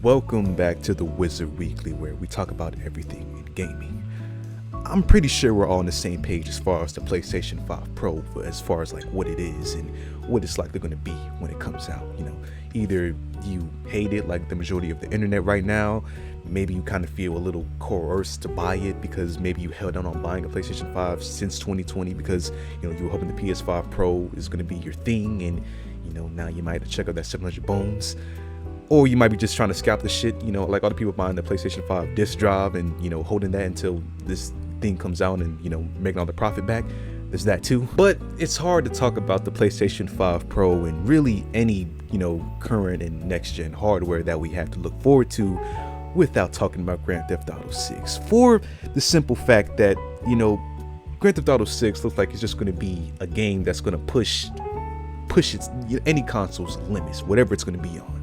welcome back to the Wizard Weekly, where we talk about everything in gaming. I'm pretty sure we're all on the same page as far as the PlayStation 5 Pro, as far as like what it is and what it's likely going to be when it comes out. You know, either you hate it like the majority of the internet right now, maybe you kind of feel a little coerced to buy it because maybe you held down on buying a PlayStation 5 since 2020 because, you know, you were hoping the PS5 Pro is going to be your thing, and, you know, now you might have to check out that 700 bones. Or you might be just trying to scalp the shit, you know, like all the people buying the PlayStation 5 disc drive and, you know, holding that until this thing comes out and, you know, making all the profit back. There's that too. But it's hard to talk about the PlayStation 5 Pro and really any, you know, current and next gen hardware that we have to look forward to without talking about Grand Theft Auto 6. For the simple fact that, you know, Grand Theft Auto 6 looks like it's just going to be a game that's going to push its any console's limits, whatever it's going to be on.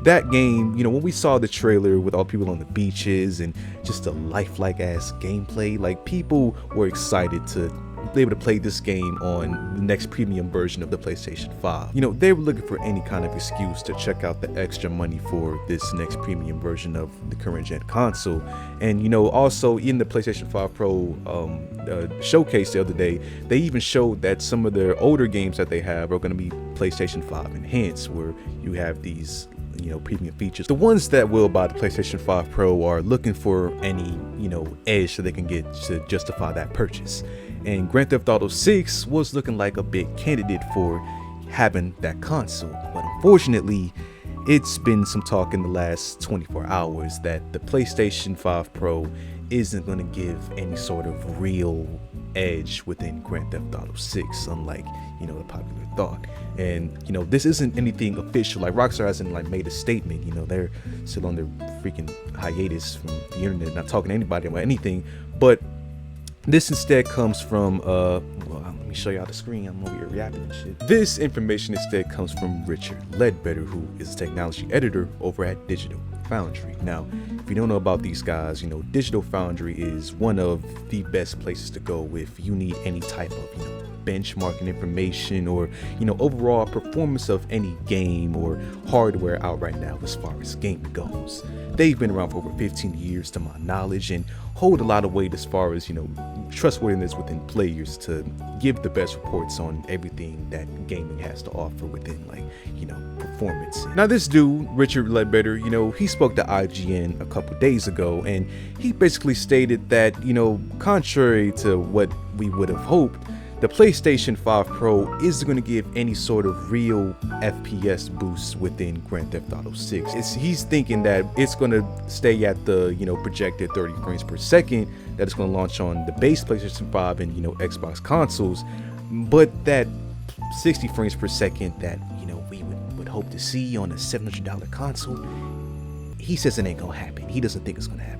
That game, you know, when we saw the trailer with all people on the beaches and just a lifelike ass gameplay, like, people were excited to be able to play this game on the next premium version of the PlayStation 5. You know, they were looking for any kind of excuse to check out the extra money for this next premium version of the current gen console. And, you know, also in the PlayStation 5 Pro showcase the other day, they even showed that some of their older games that they have are going to be PlayStation 5 enhanced, where you have these, you know, premium features. The ones that will buy the PlayStation 5 Pro are looking for any, you know, edge so they can get to justify that purchase. And Grand Theft Auto 6 was looking like a big candidate for having that console. But unfortunately, it's been some talk in the last 24 hours that the PlayStation 5 Pro isn't going to give any sort of real edge within Grand Theft Auto 6, unlike, you know, the popular thought. And, you know, this isn't anything official. Like, Rockstar hasn't like made a statement. You know, they're still on their freaking hiatus from the internet, not talking to anybody about anything. But this instead comes from well, let me show you all the screen. I'm over here rapping and shit. This information instead comes from Richard Ledbetter, who is a technology editor over at Digital Foundry. Now, if you don't know about these guys, you know, Digital Foundry is one of the best places to go if you need any type of, you know, benchmarking information or, you know, overall performance of any game or hardware out right now as far as gaming goes. They've been around for over 15 years to my knowledge and hold a lot of weight as far as, you know, trustworthiness within players to give the best reports on everything that gaming has to offer within, like, you know, performance. Now, this dude, Richard Ledbetter, you know, he spoke to IGN a couple days ago, and he basically stated that, you know, contrary to what we would have hoped, the PlayStation 5 Pro isn't going to give any sort of real FPS boost within Grand Theft Auto 6. He's thinking that it's going to stay at the, you know, projected 30 frames per second that it's going to launch on the base PlayStation 5 and, you know, Xbox consoles, but that 60 frames per second that, you know, we would hope to see on a $700 console, he says it ain't going to happen. He doesn't think it's going to happen.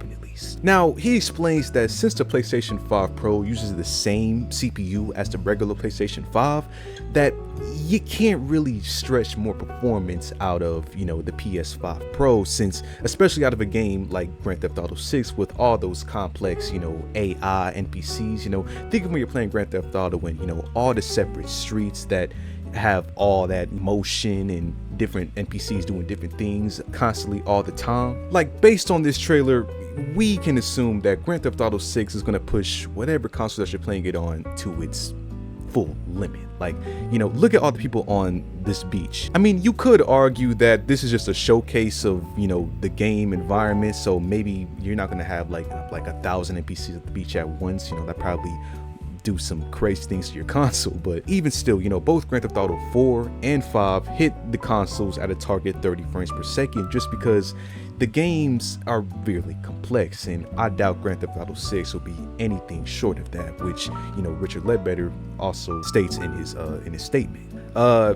Now, he explains that since the PlayStation 5 Pro uses the same CPU as the regular PlayStation 5, that you can't really stretch more performance out of, you know, the PS5 Pro, since especially out of a game like Grand Theft Auto 6 with all those complex, you know, AI NPCs. You know, think of when you're playing Grand Theft Auto and, you know, all the separate streets that have all that motion and different NPCs doing different things constantly all the time. Like, based on this trailer, we can assume that Grand Theft Auto 6 is going to push whatever console that you're playing it on to its full limit. Like, you know, look at all the people on this beach. I mean, you could argue that this is just a showcase of, you know, the game environment, so maybe you're not going to have like 1,000 NPCs at the beach at once. You know, that probably do some crazy things to your console. But even still, you know, both Grand Theft Auto 4 and 5 hit the consoles at a target 30 frames per second just because the games are really complex, and I doubt Grand Theft Auto 6 will be anything short of that, which, you know, Richard Ledbetter also states in his statement. Yeah,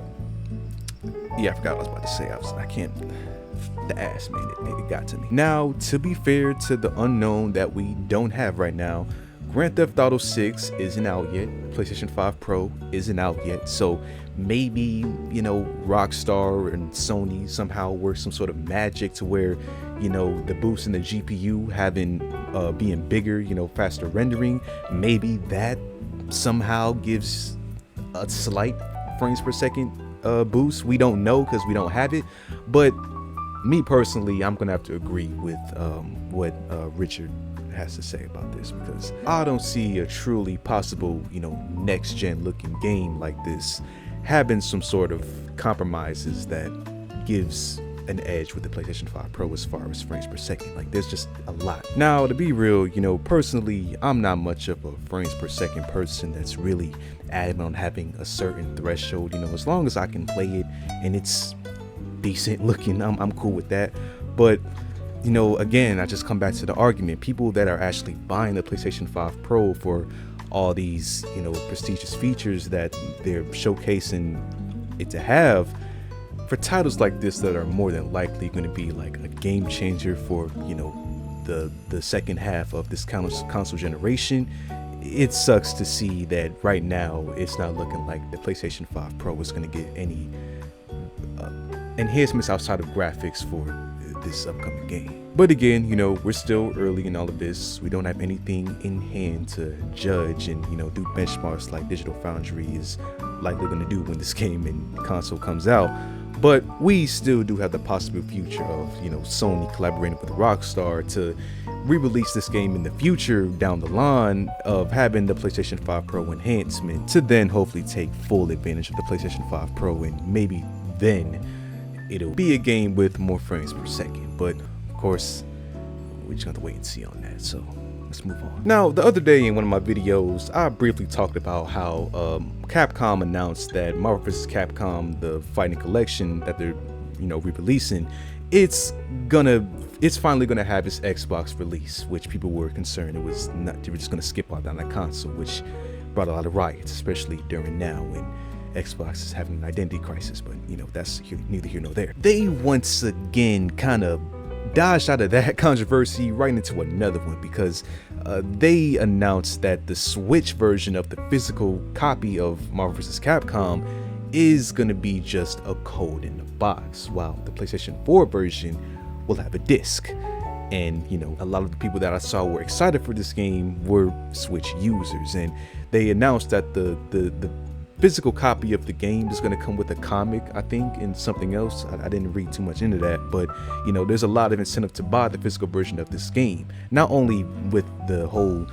I forgot what I was about to say. I can't. The ass, man, it got to me. Now, to be fair to the unknown that we don't have right now, Grand Theft Auto 6 isn't out yet. PlayStation 5 Pro isn't out yet. So maybe, you know, Rockstar and Sony somehow work some sort of magic to where, you know, the boost in the GPU having being bigger, you know, faster rendering, maybe that somehow gives a slight frames per second boost. We don't know because we don't have it. But me personally, I'm gonna have to agree with what Richard has to say about this, because I don't see a truly possible, next gen looking game like this having some sort of compromises that gives an edge with the PlayStation 5 Pro as far as frames per second. Like, there's just a lot. Now, to be real, personally, I'm not much of a frames per second person that's really adamant on having a certain threshold. As long as I can play it and it's decent looking, I'm cool with that. But again, I just come back to the argument. People that are actually buying the PlayStation 5 Pro for all these, prestigious features that they're showcasing it to have, for titles like this that are more than likely going to be like a game changer for, the second half of this console generation, it sucks to see that right now it's not looking like the PlayStation 5 Pro is going to get any enhancements outside of graphics for this upcoming game. But again, we're still early in all of this. We don't have anything in hand to judge and, do benchmarks like Digital Foundry is likely going to do when this game and console comes out. But we still do have the possible future of, Sony collaborating with Rockstar to re-release this game in the future down the line of having the PlayStation 5 Pro enhancement to then hopefully take full advantage of the PlayStation 5 Pro, and maybe then it'll be a game with more frames per second. But of course, we just have to wait and see on that. So let's move on. Now, the other day in one of my videos, I briefly talked about how Capcom announced that Marvel vs. Capcom, the fighting collection that they're, re-releasing, it's finally gonna have its Xbox release, which people were concerned it was not. They were just gonna skip out on that console, which brought a lot of riots, especially during now when Xbox is having an identity crisis. But that's neither here nor there. They once again kind of dodged out of that controversy right into another one, because they announced that the Switch version of the physical copy of Marvel vs. Capcom is going to be just a code in the box, while the PlayStation 4 version will have a disc. And a lot of the people that I saw were excited for this game were Switch users, and they announced that the physical copy of the game is going to come with a comic, I think, and something else. I didn't read too much into that, but there's a lot of incentive to buy the physical version of this game, not only with the whole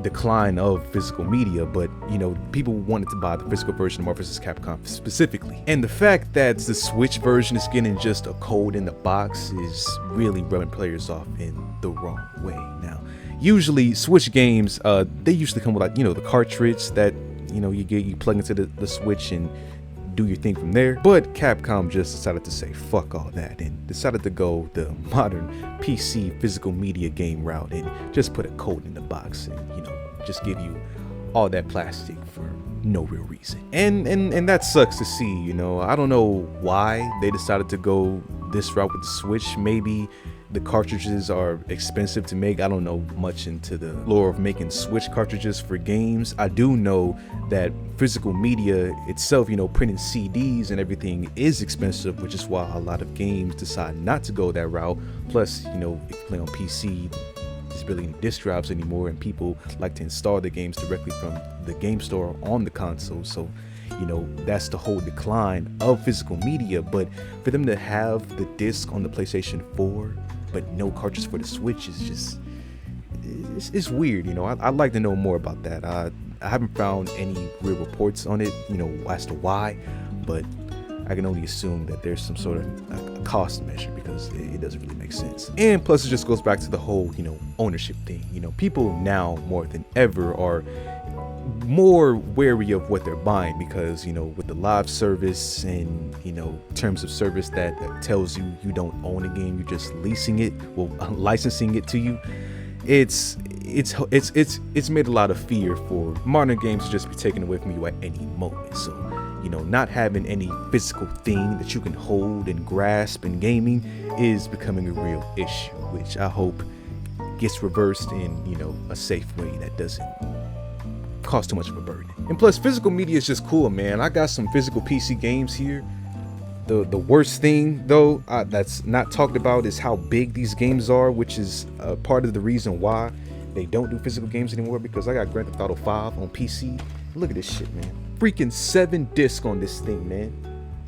decline of physical media, but people wanted to buy the physical version of Marvel vs. Capcom specifically. And the fact that the Switch version is getting just a code in the box is really rubbing players off in the wrong way. Now, usually Switch games, they usually come with, like, the cartridge that you plug into the Switch and do your thing from there. But Capcom just decided to say fuck all that and decided to go the modern PC physical media game route and just put a code in the box and just give you all that plastic for no real reason. And that sucks to see. I don't know why they decided to go this route with the Switch. Maybe the cartridges are expensive to make. I don't know much into the lore of making Switch cartridges for games. I do know that physical media itself, printing CDs and everything is expensive, which is why a lot of games decide not to go that route. Plus, if you play on PC, there's barely any disc drives anymore, and people like to install the games directly from the game store on the console. So that's the whole decline of physical media. But for them to have the disc on the PlayStation 4 but no cartridge for the Switch is just, it's weird. I'd like to know more about that. I haven't found any real reports on it, as to why, but I can only assume that there's some sort of a cost measure, because it doesn't really make sense. And plus, it just goes back to the whole ownership thing. People now more than ever are more wary of what they're buying, because with the live service and terms of service that tells you don't own a game, you're just leasing it, licensing it to you. It's made a lot of fear for modern games to just be taken away from you at any moment. So not having any physical thing that you can hold and grasp in gaming is becoming a real issue, which I hope gets reversed in a safe way that doesn't cost too much of a burden. And plus, physical media is just cool, man. I got some physical PC games here. The worst thing though that's not talked about is how big these games are, which is part of the reason why they don't do physical games anymore, because I got Grand Theft Auto 5 on PC. Look at this shit, man. Freaking 7 discs on this thing, man.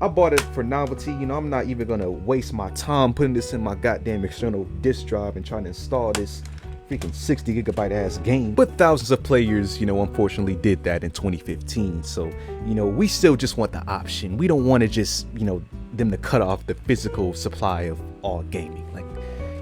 I bought it for novelty. You know, I'm not even gonna waste my time putting this in my goddamn external disk drive and trying to install this freaking 60 gigabyte ass game. But thousands of players, you know, unfortunately did that in 2015. So, you know, we still just want the option. We don't want to just, you know, them to cut off the physical supply of all gaming. Like,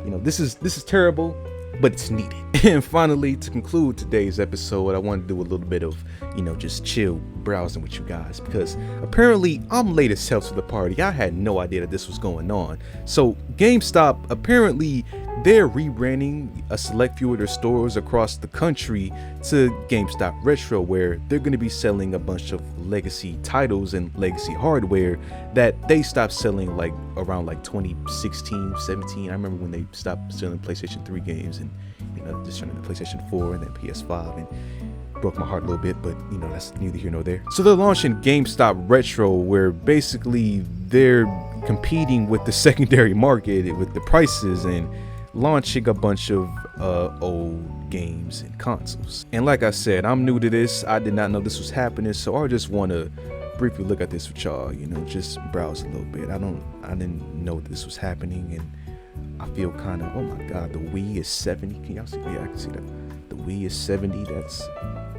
you know, this is terrible, but it's needed. And finally, to conclude today's episode, I want to do a little bit of, you know, just chill browsing with you guys, because apparently I'm late as hell to the party. I had no idea that this was going on. So GameStop, apparently they're rebranding a select few of their stores across the country to GameStop Retro, where they're going to be selling a bunch of legacy titles and legacy hardware that they stopped selling like around like 2016, 17. I remember when they stopped selling PlayStation 3 games, and you know, just turning to PlayStation 4 and then PS5, and broke my heart a little bit, but you know, that's neither here nor there. So they're launching GameStop Retro, where basically they're competing with the secondary market with the prices and launching a bunch of old games and consoles. And like I said, I'm new to this. I did not know this was happening, so I just want to briefly look at this with y'all, you know, just browse a little bit. I didn't know that this was happening, and I feel kind of, oh my god, the Wii is 70. Can y'all see? Yeah, I can see that. The Wii is 70. That's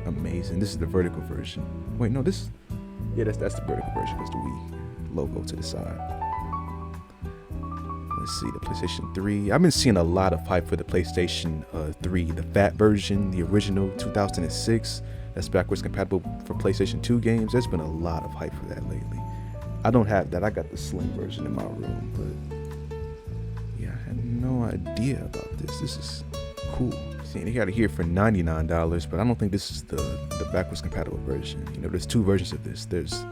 amazing. This is the vertical version. Wait, no, this, yeah, that's the vertical version. That's the Wii logo to the side. Let's see, the PlayStation 3. I've been seeing a lot of hype for the PlayStation 3, the fat version, the original 2006. That's backwards compatible for PlayStation 2 games. There's been a lot of hype for that lately. I don't have that. I got the slim version in my room, but yeah, I had no idea about this. This is cool. See, they got it here for $99, but I don't think this is the backwards compatible version. You know, there's two versions of this. There's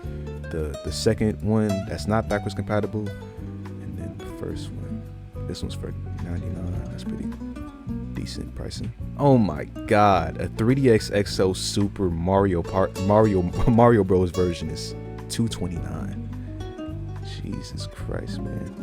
the second one that's not backwards compatible, and then the first one. This one's for $99. That's pretty decent pricing. Oh my god, a 3DX XL Super Mario Bros version is $229. Jesus Christ, man.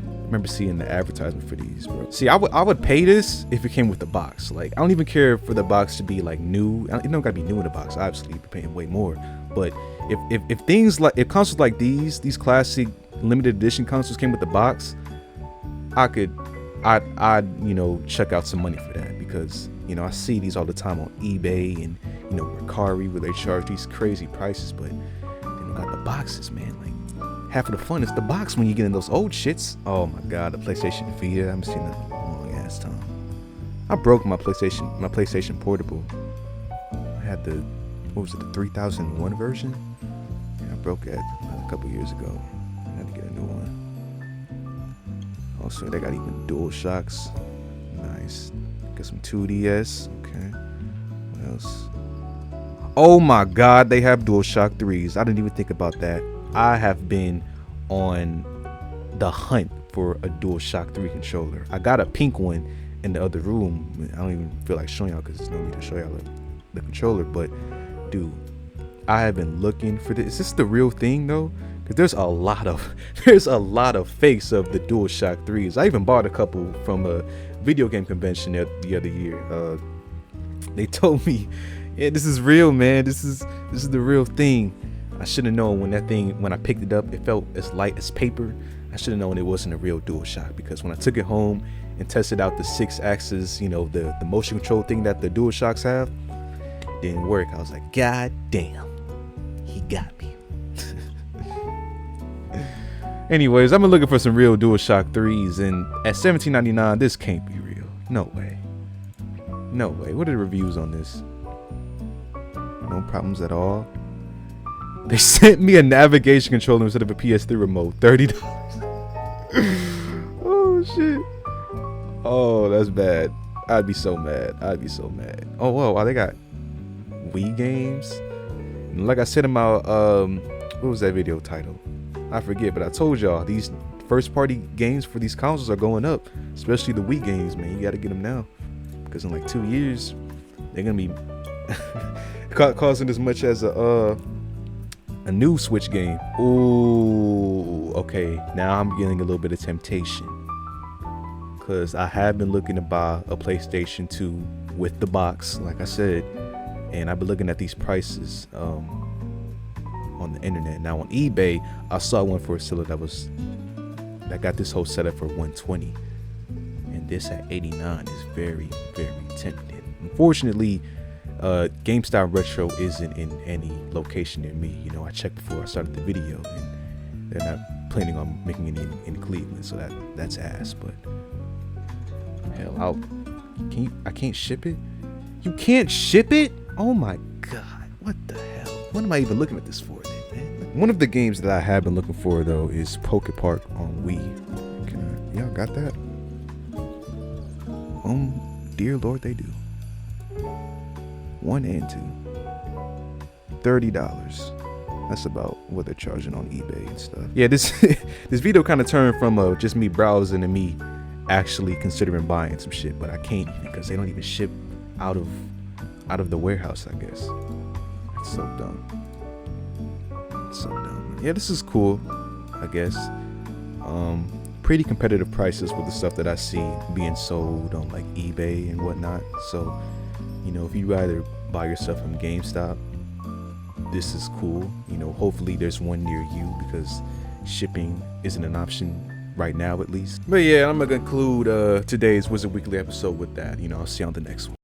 I remember seeing the advertisement for these, bro. See, I would pay this if it came with the box. Like, I don't even care for the box to be like new. It don't gotta be new in the box. Obviously, you'd be paying way more. But if things like, if consoles like these classic limited edition consoles came with the box, I'd you know, check out some money for that, because you know, I see these all the time on eBay and, you know, Mercari, where they charge these crazy prices, but they don't got the boxes, man. Like, half of the fun is the box when you get in those old shits. Oh my god, the PlayStation Vita, I haven't seen that in a long ass time. I broke my PlayStation Portable. I had the, what was it, the 3001 version? Yeah, I broke it a couple years ago. I had to get a new one. Also, they got even dual shocks. Nice. Got some 2DS. Okay. What else? Oh my god, they have DualShock 3s. I didn't even think about that. I have been on the hunt for a DualShock 3 controller. I got a pink one in the other room. I don't even feel like showing y'all because there's no need to show y'all the controller. But dude, I have been looking for this. Is this the real thing though? Because there's a lot of fakes of the DualShock 3s. I even bought a couple from a video game convention the other year. They told me, yeah, this is real, man. This is the real thing. I should have known when I picked it up, it felt as light as paper. I should have known it wasn't a real DualShock, because when I took it home and tested out the 6-axis, you know, the motion control thing that the DualShocks have, it didn't work. I was like, god damn, he got me. Anyways, I've been looking for some real DualShock 3s, and at $17.99, this can't be real. No way. No way. What are the reviews on this? No problems at all. They sent me a navigation controller instead of a PS3 remote. $30. Oh, shit. Oh, that's bad. I'd be so mad. Oh, whoa. They got Wii games. And like I said in my, what was that video title? I forget, but I told y'all these first party games for these consoles are going up, especially the Wii games, man. You got to get them now, because in like 2 years they're gonna be costing as much as a new Switch game. Ooh, okay, now I'm getting a little bit of temptation, because I have been looking to buy a PlayStation 2 with the box, like I said, and I've been looking at these prices. on the internet. Now on eBay, I saw one for a seller that got this whole setup for 120, and this at 89 is very, very tempting. Unfortunately, Gamestop Retro isn't in any location near me. You know, I checked before I started the video, and they're not planning on making it in Cleveland, so that's ass. But hell, I can't ship it. You can't ship it? Oh my god, what the hell? What am I even looking at this for then, man? One of the games that I have been looking for though is Poké Park on Wii. Y'all got that? Dear Lord, they do. 1 and 2. $30. That's about what they're charging on eBay and stuff. Yeah, this this video kind of turned from just me browsing to me actually considering buying some shit, but I can't because they don't even ship out of the warehouse, I guess. It's so dumb. It's so dumb. Yeah, this is cool, I guess. Pretty competitive prices with the stuff that I see being sold on like eBay and whatnot. So, you know, if you rather buy yourself from GameStop, this is cool. You know, hopefully there's one near you because shipping isn't an option right now, at least. But yeah, I'm gonna conclude today's Wizard Weekly episode with that. You know, I'll see you on the next one.